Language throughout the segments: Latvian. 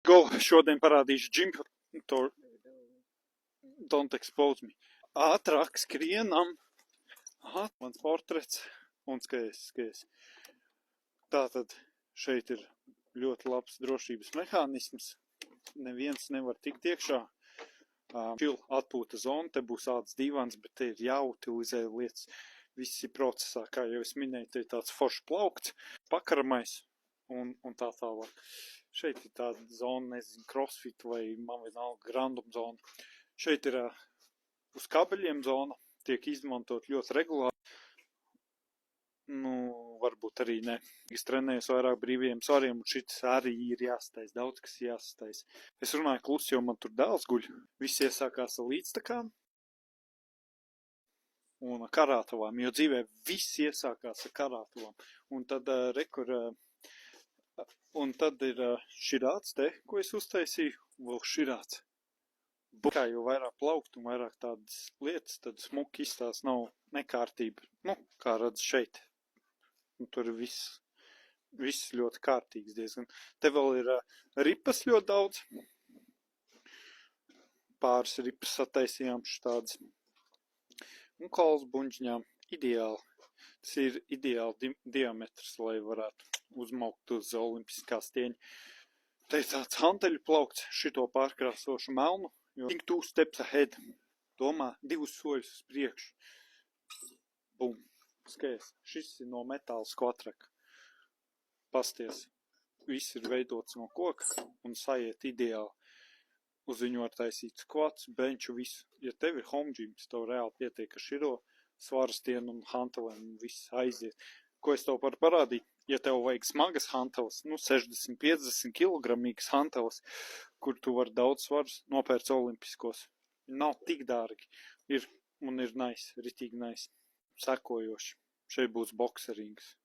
go. Šodien parādīšu gym tour. Don't expose me. Ātrāk skrienam. Aha, mans portrets. Un skaties. Tātad šeit ir ļoti labs drošības mehānisms. Neviens nevar tikt iekšā. Chill atpūta zona, te būs ādas divans, bet te ir jāutilizē lietas. Viss ir procesā, kā jau es minēju, te ir tāds foršs plaukts, pakaramais un tā tālāk. Šeit ir tāda zona, nezinu, crossfit vai man vienalga random zona. Šeit ir uz kabeļiem zona, tiek izmantot ļoti regulāri. Varbūt arī ne. Es trenējos vairāk brīviem svariem, un šis arī ir jāstais, daudz kas jāstais. Es runāju klusi, jo man tur dēls guļ. Viss iesākās ar līdztakām un karātavām, jo dzīvē viss iesākās ar karātavām. Un tad ir širāts te, ko es uztaisīju, vēl širāts. Kā jau vairāk plaukt un vairāk tādas lietas, tad smuki izstās nav nekārtība. Kā redz šeit. Un tur ir viss ļoti kārtīgs diezgan. Te vēl ir ripas ļoti daudz. Pāris ripas sataisījām štādas. Un kauls buņģņām ideāli. Tas ir ideāli diametrs, lai varētu uzmaukt uz olimpiskā stieņa. Te ir tāds hanteļu plaukts, šito pārkrāsošu melnu, jo think 2 steps ahead. Domā 2 soļus uz priekšu. Bum. Skaties, šis ir no metāla skvatraka. Pasties, viss ir veidots no koka un saiet ideāli. Uz viņu var taisīt skvats, benču, visu. Ja tev ir home gyms, tev reāli pietiek ar širo svarastienu un hantelēm un viss aiziet. Ko es tev varu parādīt? Ja tev vajag smagas hanteles, 60-50 kilogramīgas hanteles, kur tu vari daudz svarus nopērc olimpiskos. Nav tik dārgi. Ir nice, ritīgi nice. Sekojoši. Šeit būs bokserings.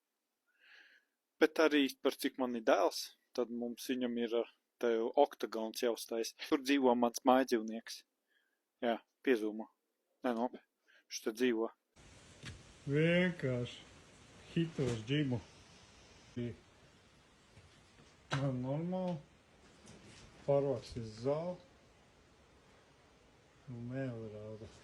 Bet arī par cik man ir dēls, tad mums viņam ir tev oktagons jāuztais. Tur dzīvo mans mājdzīvnieks. Jā, piezūmo. Nenopietni. Viņš te dzīvo. Vienkārši hitos džimu. Man normāli. Parvaks iz zāli. Un mēli rāda.